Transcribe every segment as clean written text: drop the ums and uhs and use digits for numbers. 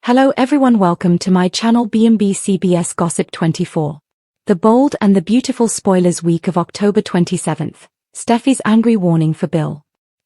Hello everyone, welcome to my channel B&B CBS Gossip 24. The bold and the beautiful spoilers week of October 27th. Steffy's angry warning for Bill.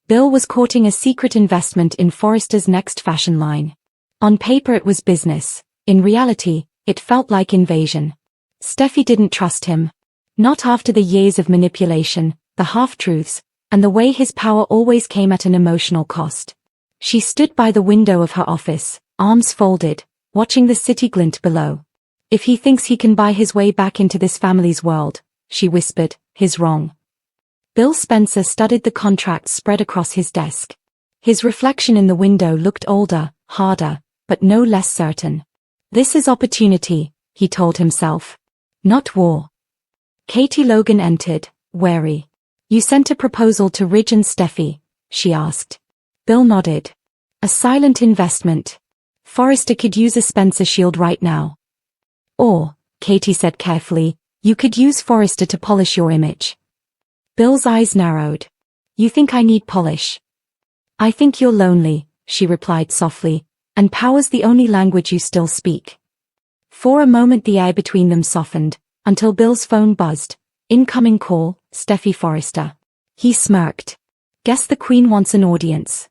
Bill was courting a secret investment in Forrester's next fashion line. On paper it was business. In reality, it felt like invasion. Steffy didn't trust him. Not after the years of manipulation, the half-truths, and the way his power always came at an emotional cost. She stood by the window of her office, arms folded, watching the city glint below. If he thinks he can buy his way back into this family's world, she whispered, he's wrong. Bill Spencer studied the contracts spread across his desk. His reflection in the window looked older, harder, but no less certain. This is opportunity, he told himself. Not war. Katie Logan entered, wary. You sent a proposal to Ridge and Steffy, she asked. Bill nodded. A silent investment. Forrester could use a Spencer shield right now. Or, Katie said carefully, you could use Forrester to polish your image. Bill's eyes narrowed. You think I need polish? I think you're lonely, she replied softly, and power's the only language you still speak. For a moment the air between them softened, until Bill's phone buzzed. Incoming call, Steffy Forrester. He smirked. Guess the Queen wants an audience.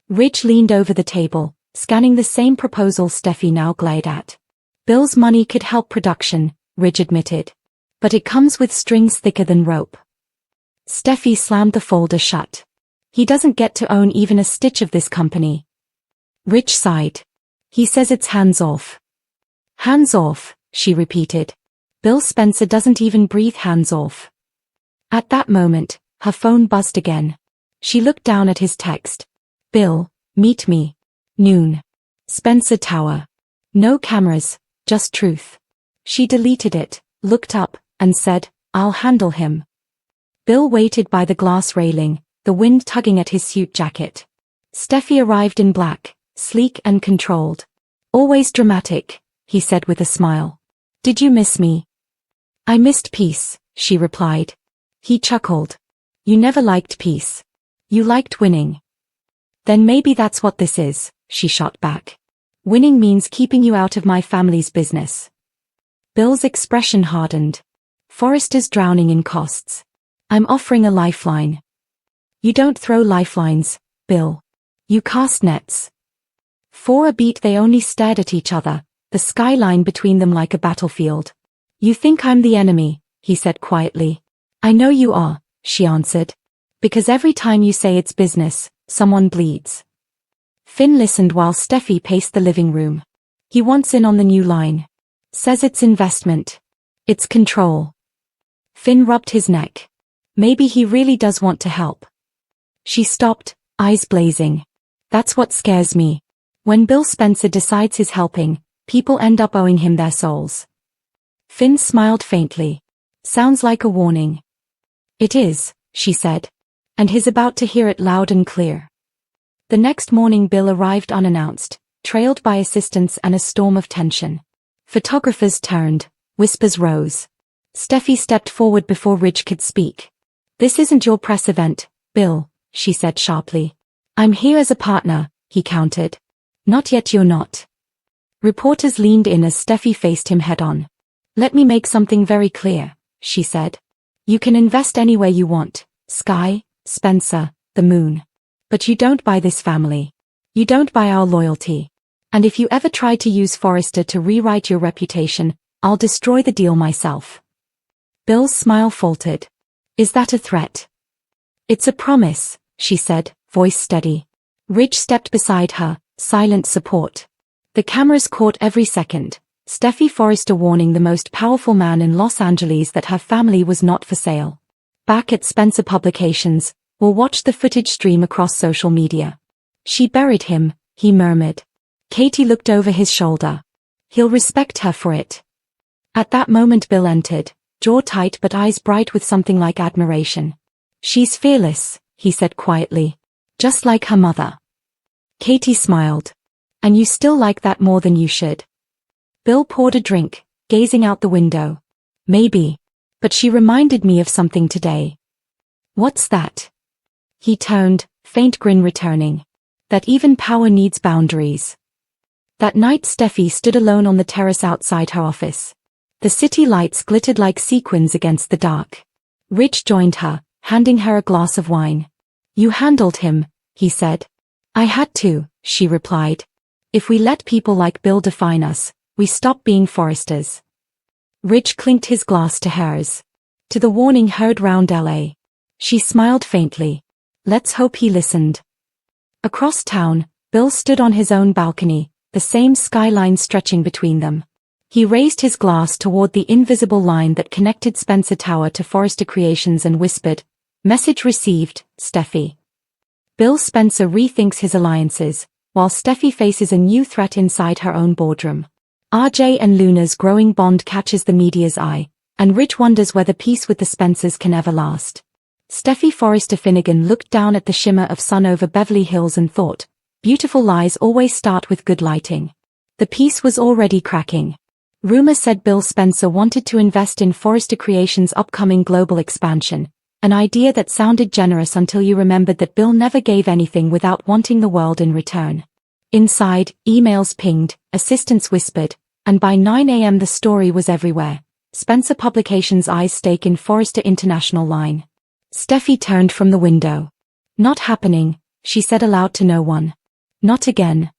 Ridge leaned over the table, scanning the same proposal Steffy now glared at. Bill's money could help production, Ridge admitted. But it comes with strings thicker than rope. Steffy slammed the folder shut. He doesn't get to own even a stitch of this company. Ridge sighed. He says it's hands off. Hands off, she repeated. Bill Spencer doesn't even breathe hands off. At that moment, her phone buzzed again. She looked down at his text. Bill, meet me. Noon. Spencer Tower. No cameras, just truth. She deleted it, looked up, and said, I'll handle him. Bill waited by the glass railing, the wind tugging at his suit jacket. Steffy arrived in black, sleek and controlled. Always dramatic, he said with a smile. Did you miss me? I missed peace, she replied. He chuckled. You never liked peace. You liked winning. Then maybe that's what this is, she shot back. Winning means keeping you out of my family's business. Bill's expression hardened. Forrester's drowning in costs. I'm offering a lifeline. You don't throw lifelines, Bill. You cast nets. For a beat they only stared at each other, the skyline between them like a battlefield. You think I'm the enemy, he said quietly. I know you are, she answered. Because every time you say it's business, someone bleeds. Finn listened while Steffy paced the living room. He wants in on the new line. Says it's investment. It's control. Finn rubbed his neck. Maybe he really does want to help. She stopped, eyes blazing. That's what scares me. When Bill Spencer decides he's helping, people end up owing him their souls. Finn smiled faintly. Sounds like a warning. It is, she said. And he's about to hear it loud and clear. The next morning Bill arrived unannounced, trailed by assistants and a storm of tension. Photographers turned, whispers rose. Steffy stepped forward before Ridge could speak. This isn't your press event, Bill, she said sharply. I'm here as a partner, he countered. Not yet you're not. Reporters leaned in as Steffy faced him head-on. Let me make something very clear, she said. You can invest anywhere you want, Sky, Spencer, the moon. But you don't buy this family. You don't buy our loyalty. And if you ever try to use Forrester to rewrite your reputation, I'll destroy the deal myself. Bill's smile faltered. Is that a threat? It's a promise, she said, voice steady. Ridge stepped beside her, silent support. The cameras caught every second. Steffy Forrester warning the most powerful man in Los Angeles that her family was not for sale. Back at Spencer Publications, we'll watch the footage stream across social media. She buried him, he murmured. Katie looked over his shoulder. He'll respect her for it. At that moment Bill entered, jaw tight but eyes bright with something like admiration. She's fearless, he said quietly. Just like her mother. Katie smiled. And you still like that more than you should. Bill poured a drink, gazing out the window. Maybe. But she reminded me of something today. What's that? He turned, faint grin returning. That even power needs boundaries. That night Steffi stood alone on the terrace outside her office. The city lights glittered like sequins against the dark. Rich joined her, handing her a glass of wine. "You handled him," he said. "I had to," she replied. "If we let people like Bill define us, we stop being foresters." Rich clinked his glass to hers. "To the warning heard round LA." She smiled faintly. "Let's hope he listened." Across town, Bill stood on his own balcony, the same skyline stretching between them. He raised his glass toward the invisible line that connected Spencer Tower to Forrester Creations and whispered, "Message received, Steffi." Bill Spencer rethinks his alliances, while Steffi faces a new threat inside her own boardroom. RJ and Luna's growing bond catches the media's eye, and Rich wonders whether peace with the Spencers can ever last. Steffi Forrester Finnegan looked down at the shimmer of sun over Beverly Hills and thought, beautiful lies always start with good lighting. The piece was already cracking. Rumor said Bill Spencer wanted to invest in Forrester Creations' upcoming global expansion, an idea that sounded generous until you remembered that Bill never gave anything without wanting the world in return. Inside, emails pinged, assistants whispered, and by 9 a.m. the story was everywhere. Spencer Publications' eyes stake in Forrester International line. Steffi turned from the window. "Not happening," she said aloud to no one. "Not again."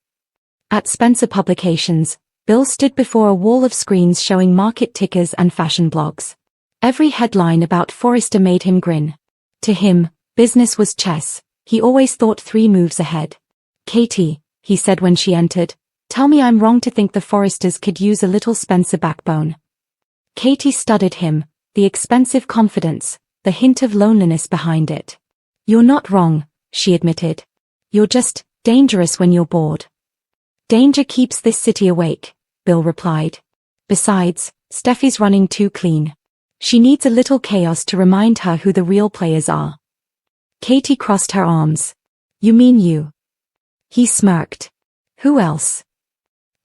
At Spencer Publications, Bill stood before a wall of screens showing market tickers and fashion blogs. Every headline about Forrester made him grin. To him, business was chess. He always thought 3 moves ahead. "Katie," he said when she entered, "tell me I'm wrong to think the Forresters could use a little Spencer backbone." Katie studied him, the expensive confidence, the hint of loneliness behind it. "You're not wrong," she admitted. "You're just dangerous when you're bored." "Danger keeps this city awake," Bill replied. "Besides, Steffi's running too clean. She needs a little chaos to remind her who the real players are." Katie crossed her arms. "You mean you?" He smirked. "Who else?"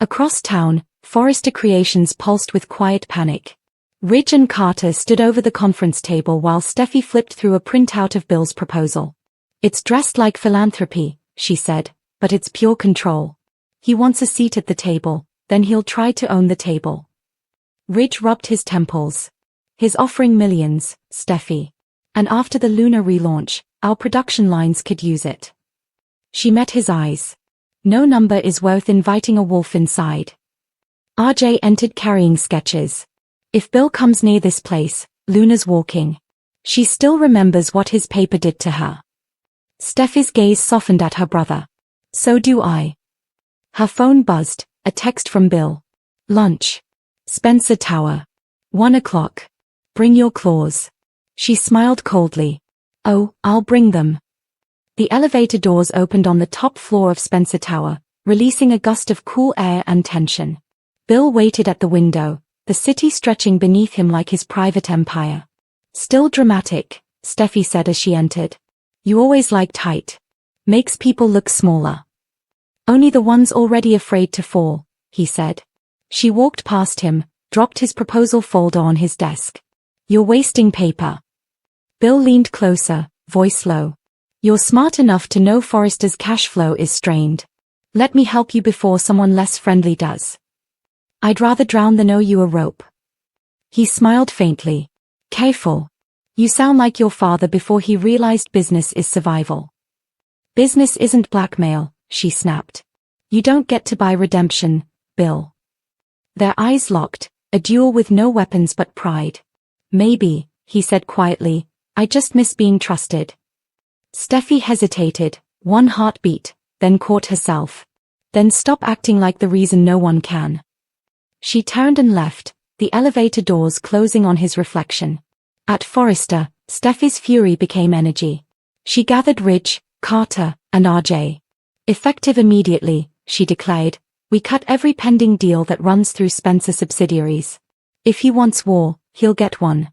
Across town, Forrester Creations pulsed with quiet panic. Ridge and Carter stood over the conference table while Steffi flipped through a printout of Bill's proposal. "It's dressed like philanthropy," she said, "but it's pure control. He wants a seat at the table, then he'll try to own the table." Ridge rubbed his temples. "He's offering millions, Steffi. And after the Luna relaunch, our production lines could use it." She met his eyes. "No number is worth inviting a wolf inside." RJ entered carrying sketches. "If Bill comes near this place, Luna's walking." She still remembers what his paper did to her. Steffi's gaze softened at her brother. "So do I." Her phone buzzed, a text from Bill. "Lunch. Spencer Tower. 1 o'clock. Bring your claws." She smiled coldly. "Oh, I'll bring them." The elevator doors opened on the top floor of Spencer Tower, releasing a gust of cool air and tension. Bill waited at the window, the city stretching beneath him like his private empire. "Still dramatic," Steffi said as she entered. "You always liked height. Makes people look smaller." "Only the ones already afraid to fall," he said. She walked past him, dropped his proposal folder on his desk. "You're wasting paper." Bill leaned closer, voice low. "You're smart enough to know Forrester's cash flow is strained. Let me help you before someone less friendly does." "I'd rather drown than owe you a rope." He smiled faintly. "Careful. You sound like your father before he realized business is survival." "Business isn't blackmail," she snapped. "You don't get to buy redemption, Bill." Their eyes locked, a duel with no weapons but pride. "Maybe," he said quietly, "I just miss being trusted." Steffi hesitated, one heartbeat, then caught herself. "Then stop acting like the reason no one can." She turned and left, the elevator doors closing on his reflection. At Forrester, Steffi's fury became energy. She gathered Ridge, Carter, and RJ. "Effective immediately," she declared, "we cut every pending deal that runs through Spencer subsidiaries. If he wants war, he'll get one."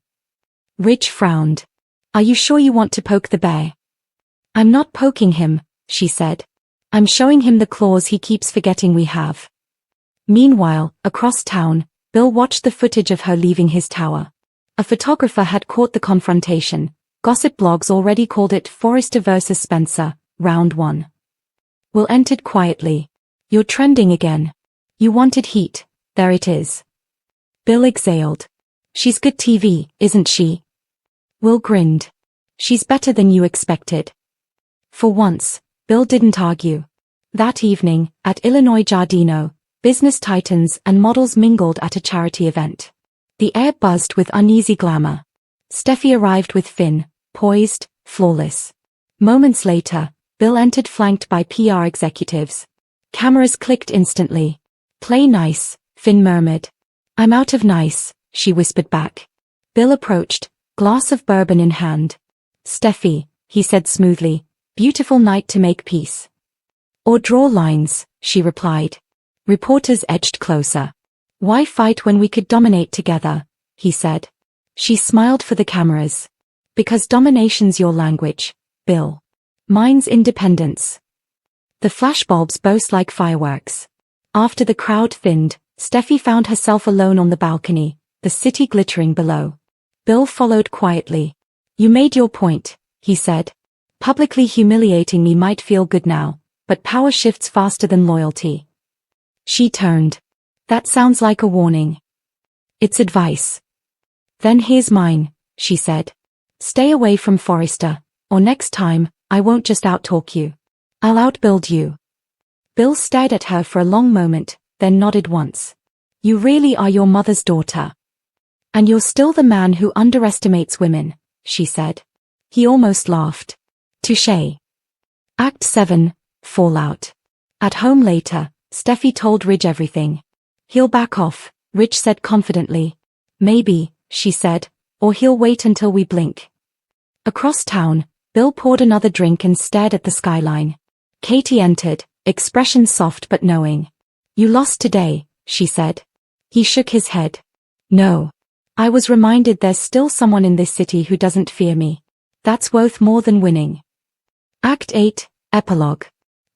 Ridge frowned. "Are you sure you want to poke the bear?" "I'm not poking him," she said. "I'm showing him the claws he keeps forgetting we have." Meanwhile, across town, Bill watched the footage of her leaving his tower. A photographer had caught the confrontation. Gossip blogs already called it Forrester versus Spencer, round 1. Will entered quietly. "You're trending again." You wanted heat, there it is. Bill exhaled. She's good TV, isn't she? Will grinned. She's better than you expected. For once, Bill didn't argue. That evening, at Illinois Giardino, business titans and models mingled at a charity event. The air buzzed with uneasy glamour. Steffi arrived with Finn, poised, flawless. Moments later, Bill entered flanked by PR executives. Cameras clicked instantly. Play nice, Finn murmured. I'm out of nice, she whispered back. Bill approached, glass of bourbon in hand. Steffi, he said smoothly, beautiful night to make peace. Or draw lines, she replied. Reporters edged closer. Why fight when we could dominate together, he said. She smiled for the cameras. Because domination's your language, Bill. Mine's independence. The flashbulbs burst like fireworks. After the crowd thinned, Steffi found herself alone on the balcony, the city glittering below. Bill followed quietly. You made your point, he said. Publicly humiliating me might feel good now, but power shifts faster than loyalty. She turned. That sounds like a warning. It's advice. Then here's mine, she said. Stay away from Forrester, or next time, I won't just outtalk you. I'll outbuild you. Bill stared at her for a long moment, then nodded once. You really are your mother's daughter. And you're still the man who underestimates women, she said. He almost laughed. Touché. Act 7, Fallout. At home later, Steffi told Ridge everything. He'll back off, Ridge said confidently. Maybe, she said, or he'll wait until we blink. Across town, Bill poured another drink and stared at the skyline. Katie entered, expression soft but knowing. You lost today, she said. He shook his head. No. I was reminded there's still someone in this city who doesn't fear me. That's worth more than winning. Act 8, Epilogue.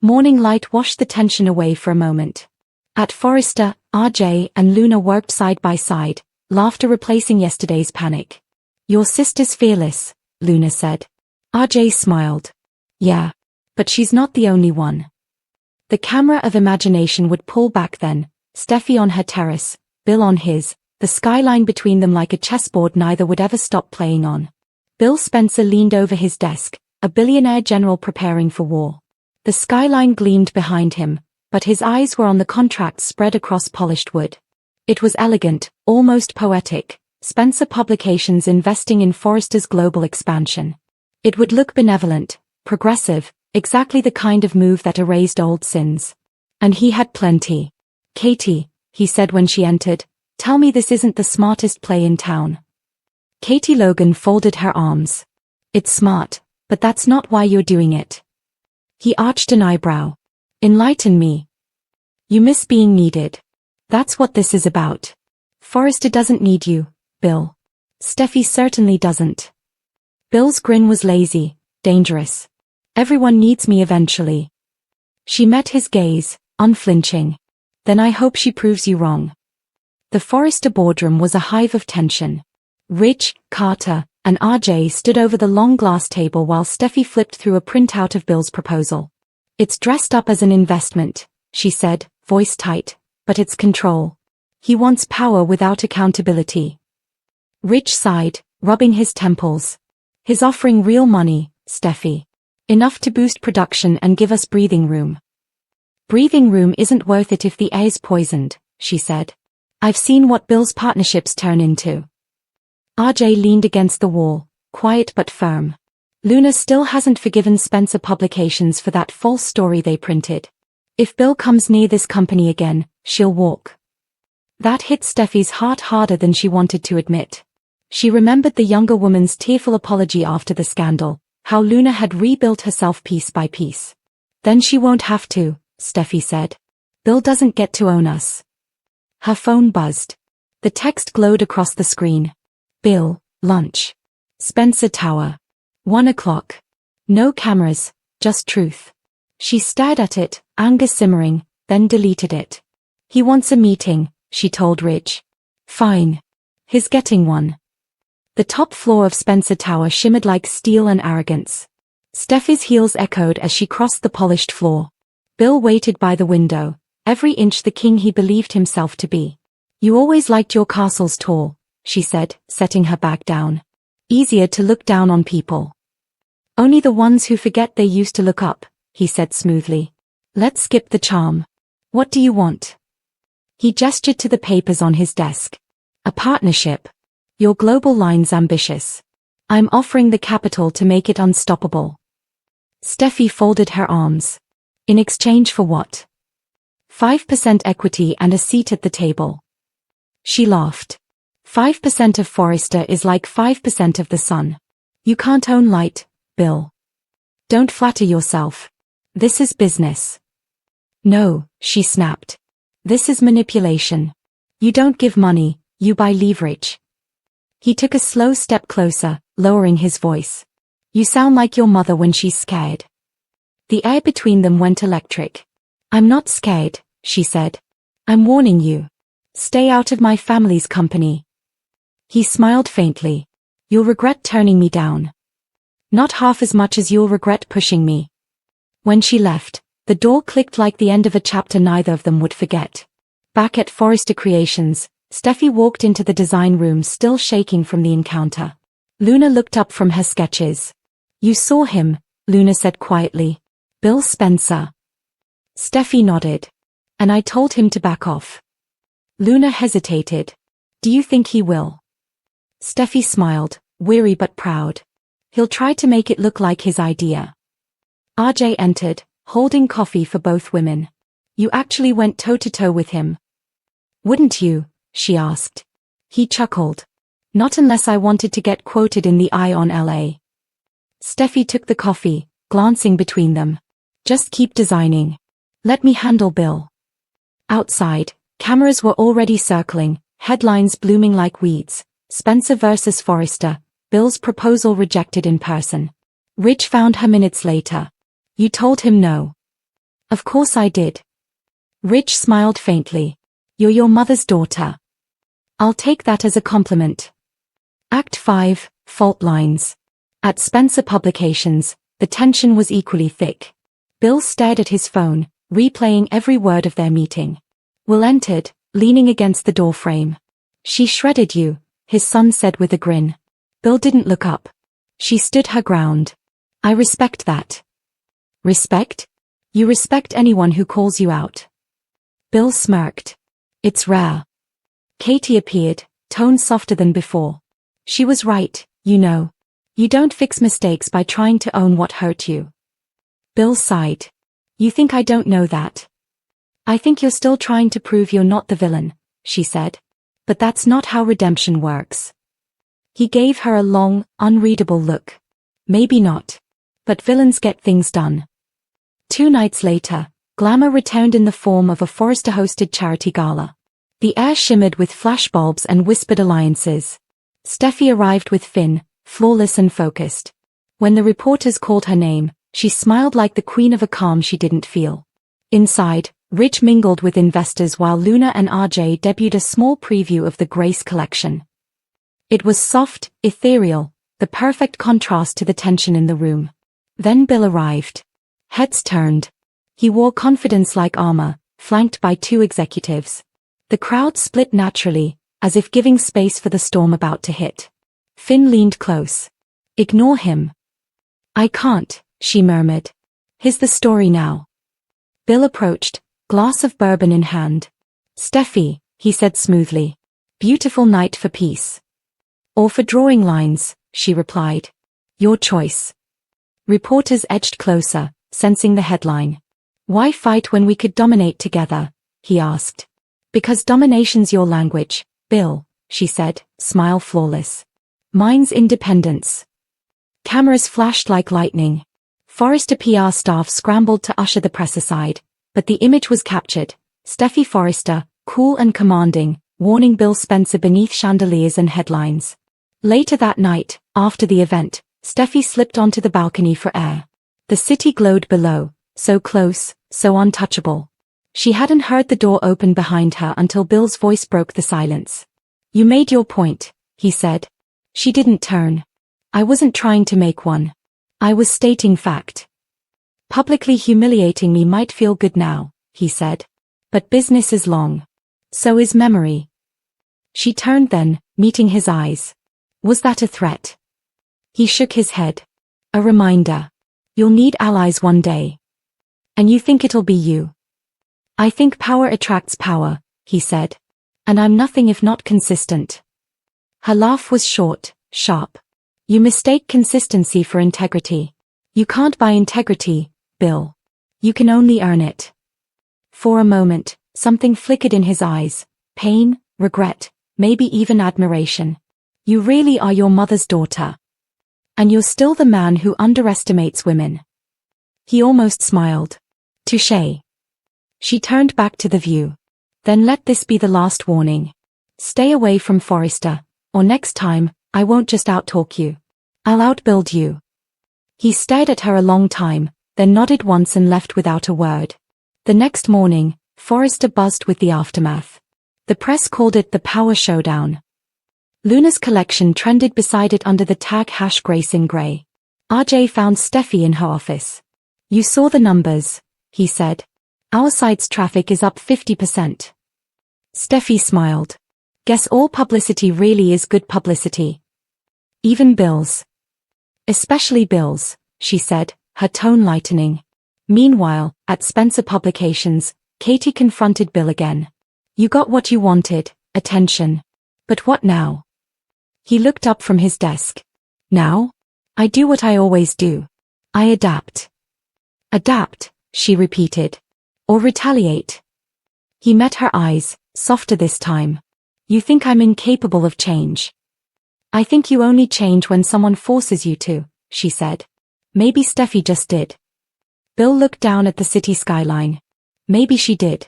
Morning light washed the tension away for a moment. At Forrester, RJ and Luna worked side by side, laughter replacing yesterday's panic. Your sister's fearless, Luna said. RJ smiled. Yeah. But she's not the only one. The camera of imagination would pull back then, Steffi on her terrace, Bill on his, the skyline between them like a chessboard neither would ever stop playing on. Bill Spencer leaned over his desk, a billionaire general preparing for war. The skyline gleamed behind him, but his eyes were on the contracts spread across polished wood. It was elegant, almost poetic, Spencer Publications investing in Forrester's global expansion. It would look benevolent, progressive, exactly the kind of move that erased old sins. And he had plenty. Katie, he said when she entered, tell me this isn't the smartest play in town. Katie Logan folded her arms. It's smart, but that's not why you're doing it. He arched an eyebrow. Enlighten me. You miss being needed. That's what this is about. Forrester doesn't need you, Bill. Steffi certainly doesn't. Bill's grin was lazy, dangerous. Everyone needs me eventually. She met his gaze, unflinching. Then I hope she proves you wrong. The Forrester boardroom was a hive of tension. Ridge, Carter, and RJ stood over the long glass table while Steffi flipped through a printout of Bill's proposal. It's dressed up as an investment, she said, voice tight, but it's control. He wants power without accountability. Ridge sighed, rubbing his temples. He's offering real money, Steffi. Enough to boost production and give us breathing room. Breathing room isn't worth it if the air's poisoned, she said. I've seen what Bill's partnerships turn into. RJ leaned against the wall, quiet but firm. Luna still hasn't forgiven Spencer Publications for that false story they printed. If Bill comes near this company again, she'll walk. That hit Steffi's heart harder than she wanted to admit. She remembered the younger woman's tearful apology after the scandal, how Luna had rebuilt herself piece by piece. Then she won't have to, Steffi said. Bill doesn't get to own us. Her phone buzzed. The text glowed across the screen. Bill, lunch. Spencer Tower. 1 o'clock. No cameras, just truth. She stared at it, anger simmering, then deleted it. He wants a meeting, she told Ridge. Fine. He's getting one. The top floor of Spencer Tower shimmered like steel and arrogance. Steffi's heels echoed as she crossed the polished floor. Bill waited by the window, every inch the king he believed himself to be. You always liked your castles tall, she said, setting her back down. Easier to look down on people. Only the ones who forget they used to look up, he said smoothly. Let's skip the charm. What do you want? He gestured to the papers on his desk. A partnership. Your global line's ambitious. I'm offering the capital to make it unstoppable. Steffi folded her arms. In exchange for what? 5% equity and a seat at the table. She laughed. 5% of Forrester is like 5% of the sun. You can't own light, Bill. Don't flatter yourself. This is business. No, she snapped. This is manipulation. You don't give money, you buy leverage. He took a slow step closer, lowering his voice. You sound like your mother when she's scared. The air between them went electric. I'm not scared, she said. I'm warning you. Stay out of my family's company. He smiled faintly. You'll regret turning me down. Not half as much as you'll regret pushing me. When she left, the door clicked like the end of a chapter neither of them would forget. Back at Forrester Creations, Steffi walked into the design room still shaking from the encounter. Luna looked up from her sketches. You saw him, Luna said quietly. Bill Spencer. Steffi nodded. And I told him to back off. Luna hesitated. Do you think he will? Steffi smiled, weary but proud. He'll try to make it look like his idea. RJ entered, holding coffee for both women. You actually went toe-to-toe with him. Wouldn't you? She asked. He chuckled. Not unless I wanted to get quoted in the Eye on LA. Steffi took the coffee, glancing between them. Just keep designing. Let me handle Bill. Outside, cameras were already circling, headlines blooming like weeds. Spencer versus Forrester, Bill's proposal rejected in person. Ridge found her minutes later. You told him no. Of course I did. Ridge smiled faintly. You're your mother's daughter. I'll take that as a compliment. Act 5, Fault Lines. At Spencer Publications, the tension was equally thick. Bill stared at his phone, replaying every word of their meeting. Will entered, leaning against the doorframe. She shredded you, his son said with a grin. Bill didn't look up. She stood her ground. I respect that. Respect? You respect anyone who calls you out. Bill smirked. It's rare. Katie appeared, tone softer than before. She was right, you know. You don't fix mistakes by trying to own what hurt you. Bill sighed. You think I don't know that? I think you're still trying to prove you're not the villain, she said. But that's not how redemption works. He gave her a long, unreadable look. Maybe not. But villains get things done. 2 nights later, glamour returned in the form of a Forrester-hosted charity gala. The air shimmered with flashbulbs and whispered alliances. Steffi arrived with Finn, flawless and focused. When the reporters called her name, she smiled like the queen of a calm she didn't feel. Inside, Ridge mingled with investors while Luna and RJ debuted a small preview of the Grace collection. It was soft, ethereal, the perfect contrast to the tension in the room. Then Bill arrived. Heads turned. He wore confidence like armor, flanked by 2 executives. The crowd split naturally, as if giving space for the storm about to hit. Finn leaned close. Ignore him. I can't, she murmured. Here's the story now. Bill approached, glass of bourbon in hand. Steffi, he said smoothly. Beautiful night for peace. Or for drawing lines, she replied. Your choice. Reporters edged closer, sensing the headline. Why fight when we could dominate together? He asked. Because domination's your language, Bill, she said, smile flawless. Mine's independence. Cameras flashed like lightning. Forrester PR staff scrambled to usher the press aside, but the image was captured. Steffi Forrester, cool and commanding, warning Bill Spencer beneath chandeliers and headlines. Later that night, after the event, Steffi slipped onto the balcony for air. The city glowed below, so close, so untouchable. She hadn't heard the door open behind her until Bill's voice broke the silence. You made your point, he said. She didn't turn. I wasn't trying to make one. I was stating fact. Publicly humiliating me might feel good now, he said. But business is long. So is memory. She turned then, meeting his eyes. Was that a threat? He shook his head. A reminder. You'll need allies one day. And you think it'll be you? I think power attracts power, he said. And I'm nothing if not consistent. Her laugh was short, sharp. You mistake consistency for integrity. You can't buy integrity, Bill. You can only earn it. For a moment, something flickered in his eyes. Pain, regret, maybe even admiration. You really are your mother's daughter. And you're still the man who underestimates women. He almost smiled. Touché. She turned back to the view. Then let this be the last warning. Stay away from Forrester, or next time, I won't just outtalk you. I'll outbuild you. He stared at her a long time, then nodded once and left without a word. The next morning, Forrester buzzed with the aftermath. The press called it the Power Showdown. Luna's collection trended beside it under the tag #Grace in Grey. RJ found Steffy in her office. You saw the numbers, he said. Our site's traffic is up 50%. Steffy smiled. Guess all publicity really is good publicity. Even Bill's. Especially Bill's, she said, her tone lightening. Meanwhile, at Spencer Publications, Katie confronted Bill again. You got what you wanted, attention. But what now? He looked up from his desk. Now? I do what I always do. I adapt. Adapt, she repeated. Or retaliate. He met her eyes, softer this time. You think I'm incapable of change. I think you only change when someone forces you to, she said. Maybe Steffi just did. Bill looked down at the city skyline. Maybe she did.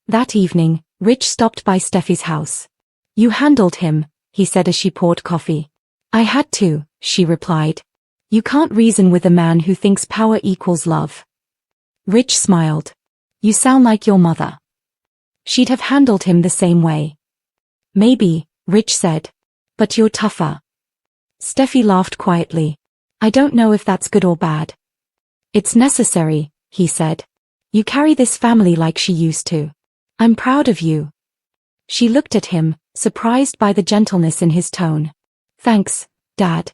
That evening, Rich stopped by Steffi's house. You handled him, he said as she poured coffee. I had to, she replied. You can't reason with a man who thinks power equals love. Rich smiled. You sound like your mother. She'd have handled him the same way. Maybe, Rich said. But you're tougher. Steffi laughed quietly. I don't know if that's good or bad. It's necessary, he said. You carry this family like she used to. I'm proud of you. She looked at him, surprised by the gentleness in his tone. Thanks, Dad.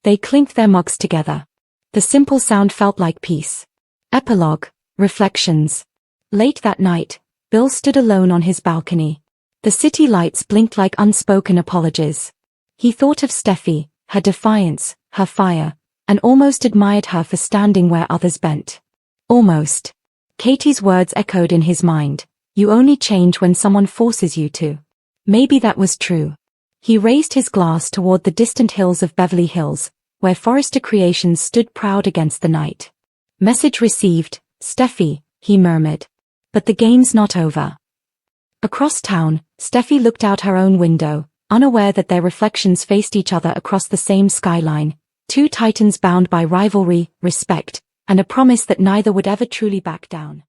They clinked their mugs together. The simple sound felt like peace. Epilogue, Reflections. Late that night, Bill stood alone on his balcony. The city lights blinked like unspoken apologies. He thought of Steffi, her defiance, her fire, and almost admired her for standing where others bent. Almost. Katie's words echoed in his mind. You only change when someone forces you to. Maybe that was true. He raised his glass toward the distant hills of Beverly Hills, where Forrester Creations stood proud against the night. Message received, Steffi, he murmured. But the game's not over. Across town, Steffi looked out her own window, unaware that their reflections faced each other across the same skyline, two titans bound by rivalry, respect, and a promise that neither would ever truly back down.